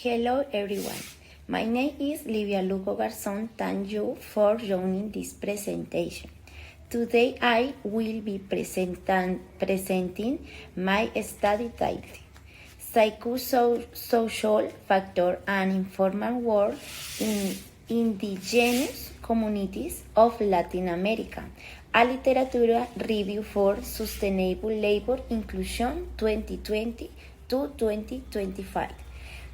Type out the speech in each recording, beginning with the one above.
Hello everyone, my name is Livia Lugo Garzón. Thank you for joining this presentation. Today I will be presenting my study title, Psychosocial Factor and Informal Work in Indigenous Communities of Latin America, a literature review for Sustainable Labor Inclusion 2020 to 2025.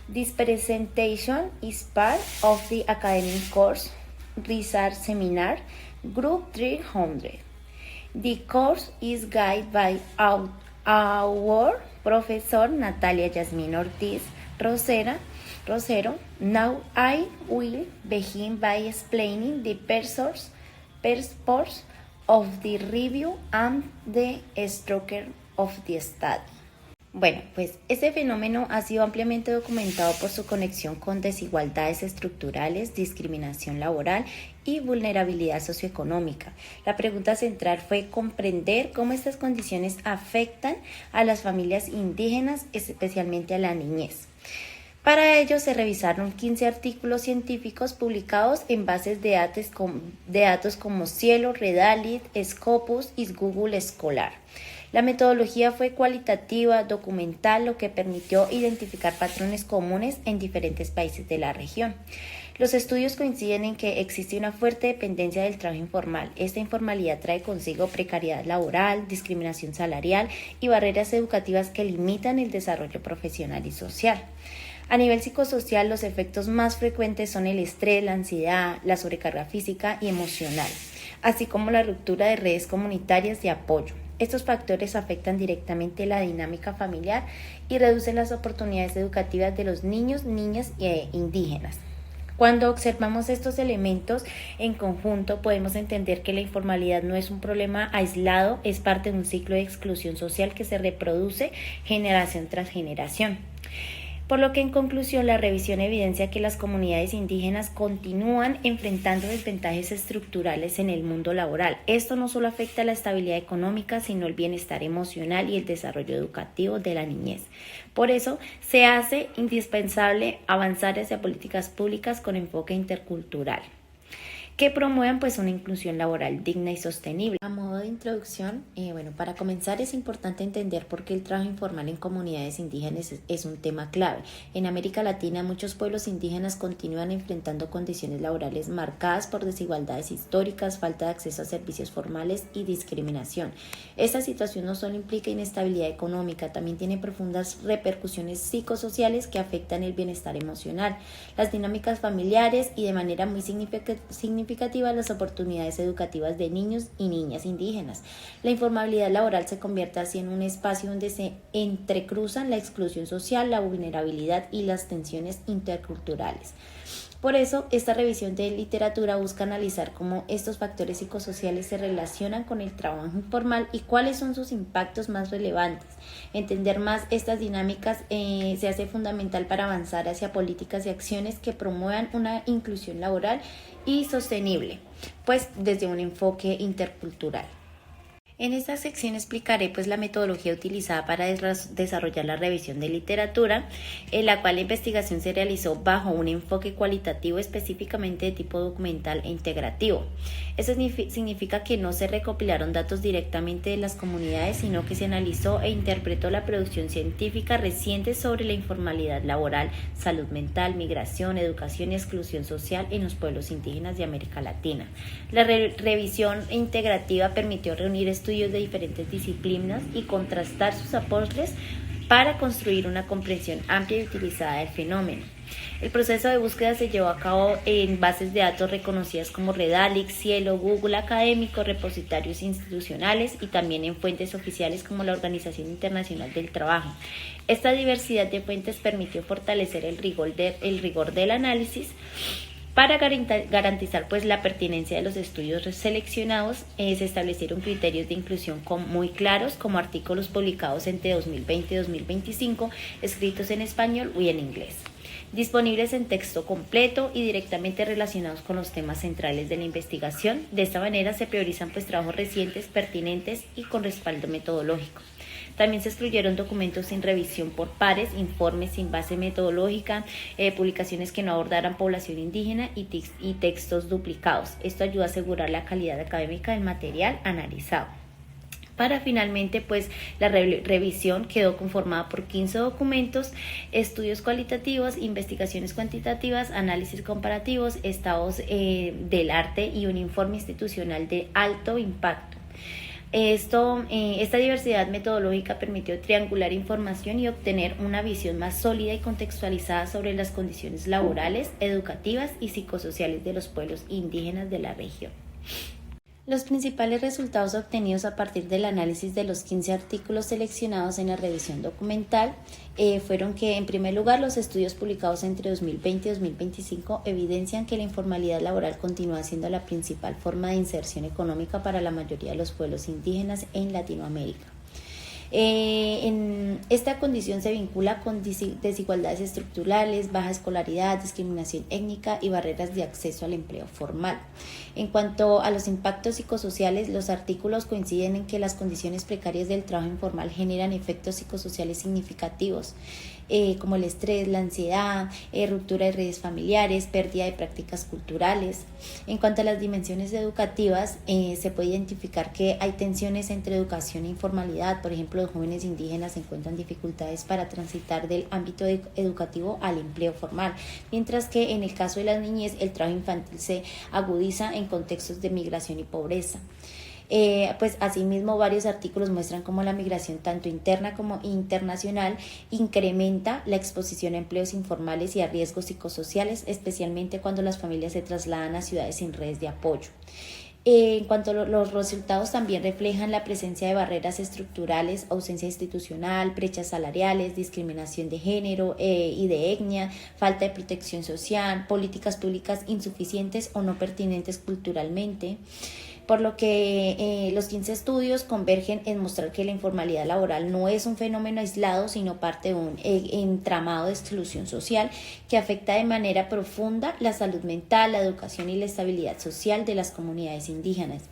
This presentation is part of the academic course Research Seminar Group 300. The course is guided by our Professor Natalia Yasmin Ortiz Rosero. Now I will begin by explaining the purpose of the review and the structure of the study. Bueno, pues este fenómeno ha sido ampliamente documentado por su conexión con desigualdades estructurales, discriminación laboral y vulnerabilidad socioeconómica. La pregunta central fue comprender cómo estas condiciones afectan a las familias indígenas, especialmente a la niñez. Para ello se revisaron 15 artículos científicos publicados en bases de datos como Cielo, Redalit, Scopus y Google Scholar. La metodología fue cualitativa, documental, lo que permitió identificar patrones comunes en diferentes países de la región. Los estudios coinciden en que existe una fuerte dependencia del trabajo informal. Esta informalidad trae consigo precariedad laboral, discriminación salarial y barreras educativas que limitan el desarrollo profesional y social. A nivel psicosocial, los efectos más frecuentes son el estrés, la ansiedad, la sobrecarga física y emocional, así como la ruptura de redes comunitarias de apoyo. Estos factores afectan directamente la dinámica familiar y reducen las oportunidades educativas de los niños, niñas e indígenas. Cuando observamos estos elementos en conjunto, podemos entender que la informalidad no es un problema aislado, es parte de un ciclo de exclusión social que se reproduce generación tras generación. Por lo que en conclusión la revisión evidencia que las comunidades indígenas continúan enfrentando desventajas estructurales en el mundo laboral. Esto no solo afecta a la estabilidad económica, sino el bienestar emocional y el desarrollo educativo de la niñez. Por eso se hace indispensable avanzar hacia políticas públicas con enfoque intercultural que promuevan una inclusión laboral digna y sostenible. A modo de introducción, para comenzar es importante entender por qué el trabajo informal en comunidades indígenas es un tema clave. En América Latina, muchos pueblos indígenas continúan enfrentando condiciones laborales marcadas por desigualdades históricas, falta de acceso a servicios formales y discriminación. Esta situación no solo implica inestabilidad económica, también tiene profundas repercusiones psicosociales que afectan el bienestar emocional, las dinámicas familiares y de manera muy significativa las oportunidades educativas de niños y niñas indígenas. La informalidad laboral se convierte así en un espacio donde se entrecruzan la exclusión social, la vulnerabilidad y las tensiones interculturales. Por eso, esta revisión de literatura busca analizar cómo estos factores psicosociales se relacionan con el trabajo informal y cuáles son sus impactos más relevantes. Entender más estas dinámicas se hace fundamental para avanzar hacia políticas y acciones que promuevan una inclusión laboral y sostenible, desde un enfoque intercultural. En esta sección explicaré la metodología utilizada para desarrollar la revisión de literatura, en la cual la investigación se realizó bajo un enfoque cualitativo específicamente de tipo documental e integrativo. Eso significa que no se recopilaron datos directamente de las comunidades, sino que se analizó e interpretó la producción científica reciente sobre la informalidad laboral, salud mental, migración, educación y exclusión social en los pueblos indígenas de América Latina. La revisión integrativa permitió reunir estudios de diferentes disciplinas y contrastar sus aportes para construir una comprensión amplia y utilizada del fenómeno. El proceso de búsqueda se llevó a cabo en bases de datos reconocidas como Redalit, Cielo, Google Académico, repositorios institucionales y también en fuentes oficiales como la Organización Internacional del Trabajo. Esta diversidad de fuentes permitió fortalecer el rigor del análisis. Para garantizar la pertinencia de los estudios seleccionados, se establecieron criterios de inclusión muy claros, como artículos publicados entre 2020 y 2025, escritos en español y en inglés, disponibles en texto completo y directamente relacionados con los temas centrales de la investigación. De esta manera se priorizan trabajos recientes, pertinentes y con respaldo metodológico. También se excluyeron documentos sin revisión por pares, informes sin base metodológica, publicaciones que no abordaran población indígena y textos duplicados. Esto ayuda a asegurar la calidad académica del material analizado. Para finalmente, pues la revisión quedó conformada por 15 documentos, estudios cualitativos, investigaciones cuantitativas, análisis comparativos, estados del arte y un informe institucional de alto impacto. Esta diversidad metodológica permitió triangular información y obtener una visión más sólida y contextualizada sobre las condiciones laborales, educativas y psicosociales de los pueblos indígenas de la región. Los principales resultados obtenidos a partir del análisis de los 15 artículos seleccionados en la revisión documental fueron que, en primer lugar, los estudios publicados entre 2020 y 2025 evidencian que la informalidad laboral continúa siendo la principal forma de inserción económica para la mayoría de los pueblos indígenas en Latinoamérica. En esta condición se vincula con desigualdades estructurales, baja escolaridad, discriminación étnica y barreras de acceso al empleo formal. En cuanto a los impactos psicosociales, los artículos coinciden en que las condiciones precarias del trabajo informal generan efectos psicosociales significativos, como el estrés, la ansiedad, ruptura de redes familiares, pérdida de prácticas culturales. En cuanto a las dimensiones educativas, se puede identificar que hay tensiones entre educación e informalidad. Por ejemplo, los jóvenes indígenas encuentran dificultades para transitar del ámbito educativo al empleo formal, mientras que en el caso de las niñez el trabajo infantil se agudiza en contextos de migración y pobreza. Pues asimismo, varios artículos muestran cómo la migración tanto interna como internacional incrementa la exposición a empleos informales y a riesgos psicosociales, especialmente cuando las familias se trasladan a ciudades sin redes de apoyo. En cuanto a los resultados, también reflejan la presencia de barreras estructurales, ausencia institucional, brechas salariales, discriminación de género y de etnia, falta de protección social, políticas públicas insuficientes o no pertinentes culturalmente. Por lo que los 15 estudios convergen en mostrar que la informalidad laboral no es un fenómeno aislado, sino parte de un entramado de exclusión social que afecta de manera profunda la salud mental, la educación y la estabilidad social de las comunidades indígenas.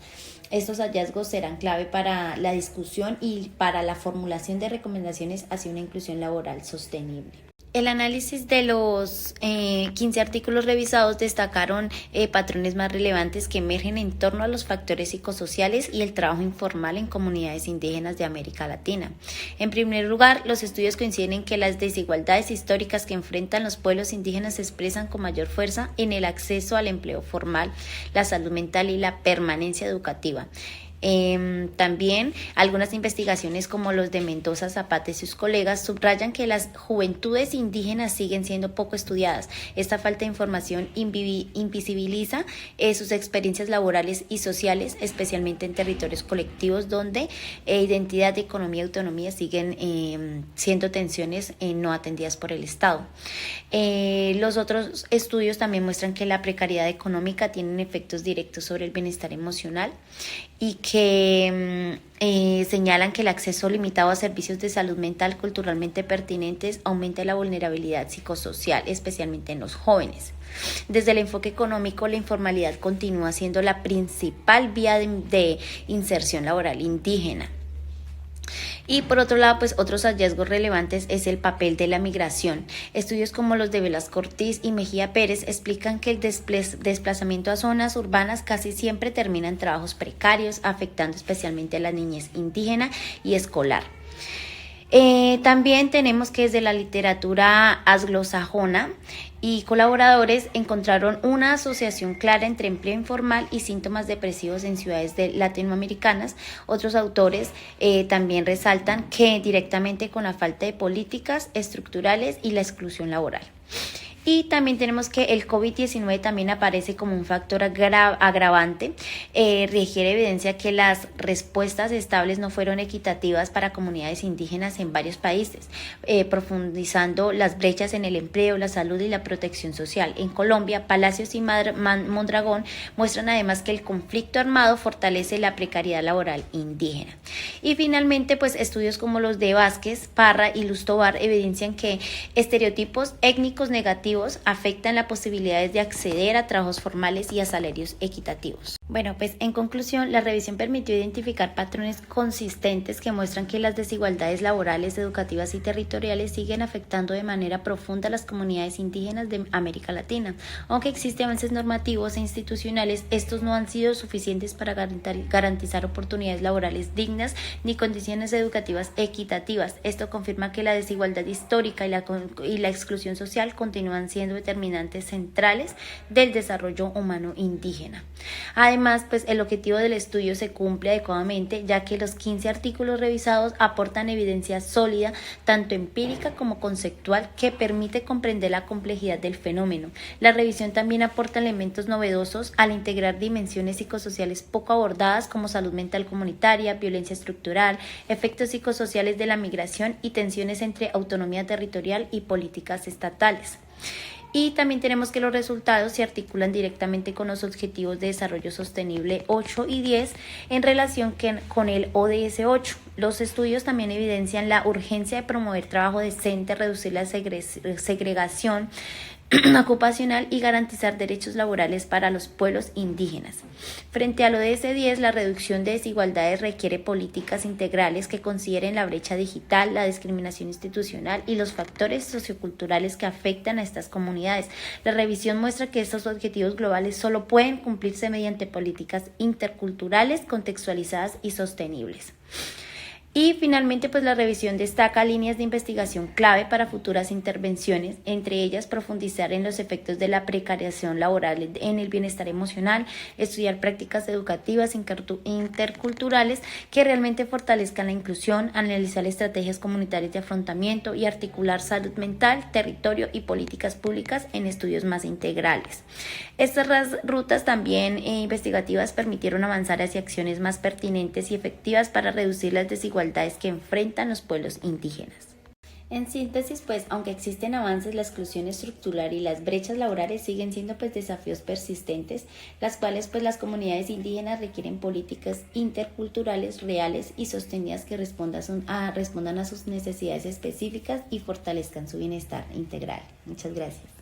Estos hallazgos serán clave para la discusión y para la formulación de recomendaciones hacia una inclusión laboral sostenible. El análisis de los 15 artículos revisados destacaron patrones más relevantes que emergen en torno a los factores psicosociales y el trabajo informal en comunidades indígenas de América Latina. En primer lugar, los estudios coinciden en que las desigualdades históricas que enfrentan los pueblos indígenas se expresan con mayor fuerza en el acceso al empleo formal, la salud mental y la permanencia educativa. También algunas investigaciones como los de Mendoza, Zapata y sus colegas subrayan que las juventudes indígenas siguen siendo poco estudiadas. Esta falta de información invisibiliza sus experiencias laborales y sociales, especialmente en territorios colectivos donde identidad, economía y autonomía siguen siendo tensiones no atendidas por el Estado. Los otros estudios también muestran que la precariedad económica tiene efectos directos sobre el bienestar emocional y que señalan que el acceso limitado a servicios de salud mental culturalmente pertinentes aumenta la vulnerabilidad psicosocial, especialmente en los jóvenes. Desde el enfoque económico, la informalidad continúa siendo la principal vía de inserción laboral indígena. Y por otro lado, pues otros hallazgos relevantes es el papel de la migración. Estudios como los de Velasco Ortiz y Mejía Pérez explican que el desplazamiento a zonas urbanas casi siempre termina en trabajos precarios, afectando especialmente a la niñez indígena y escolar. También tenemos que desde la literatura anglosajona y colaboradores encontraron una asociación clara entre empleo informal y síntomas depresivos en ciudades latinoamericanas. Otros autores también resaltan que directamente con la falta de políticas estructurales y la exclusión laboral. Y también tenemos que el COVID-19 también aparece como un factor agravante. Requiere evidencia que las respuestas estables no fueron equitativas para comunidades indígenas en varios países, profundizando las brechas en el empleo, la salud y la protección social. En Colombia, Palacios y Mondragón muestran además que el conflicto armado fortalece la precariedad laboral indígena. Y finalmente, pues estudios como los de Vázquez, Parra y Luz Tovar evidencian que estereotipos étnicos negativos afectan las posibilidades de acceder a trabajos formales y a salarios equitativos. Bueno, pues en conclusión, la revisión permitió identificar patrones consistentes que muestran que las desigualdades laborales, educativas y territoriales siguen afectando de manera profunda a las comunidades indígenas de América Latina. Aunque existen avances normativos e institucionales, estos no han sido suficientes para garantizar oportunidades laborales dignas ni condiciones educativas equitativas. Esto confirma que la desigualdad histórica y la exclusión social continúan siendo determinantes centrales del desarrollo humano indígena. Además, pues el objetivo del estudio se cumple adecuadamente, ya que los 15 artículos revisados aportan evidencia sólida, tanto empírica como conceptual, que permite comprender la complejidad del fenómeno. La revisión también aporta elementos novedosos al integrar dimensiones psicosociales poco abordadas como salud mental comunitaria, violencia estructural, efectos psicosociales de la migración y tensiones entre autonomía territorial y políticas estatales. Y también tenemos que los resultados se articulan directamente con los Objetivos de Desarrollo Sostenible 8 y 10 en relación con el ODS 8. Los estudios también evidencian la urgencia de promover trabajo decente, reducir la segregación ocupacional y garantizar derechos laborales para los pueblos indígenas. Frente al ODS 10, la reducción de desigualdades requiere políticas integrales que consideren la brecha digital, la discriminación institucional y los factores socioculturales que afectan a estas comunidades. La revisión muestra que estos objetivos globales solo pueden cumplirse mediante políticas interculturales, contextualizadas y sostenibles. Y finalmente, pues la revisión destaca líneas de investigación clave para futuras intervenciones, entre ellas profundizar en los efectos de la precarización laboral en el bienestar emocional, estudiar prácticas educativas interculturales que realmente fortalezcan la inclusión, analizar estrategias comunitarias de afrontamiento y articular salud mental, territorio y políticas públicas en estudios más integrales. Estas rutas también investigativas permitieron avanzar hacia acciones más pertinentes y efectivas para reducir las desigualdades que enfrentan los pueblos indígenas. En síntesis, pues, aunque existen avances, la exclusión estructural y las brechas laborales siguen siendo pues desafíos persistentes, las cuales pues las comunidades indígenas requieren políticas interculturales reales y sostenidas que respondan a sus necesidades específicas y fortalezcan su bienestar integral. Muchas gracias.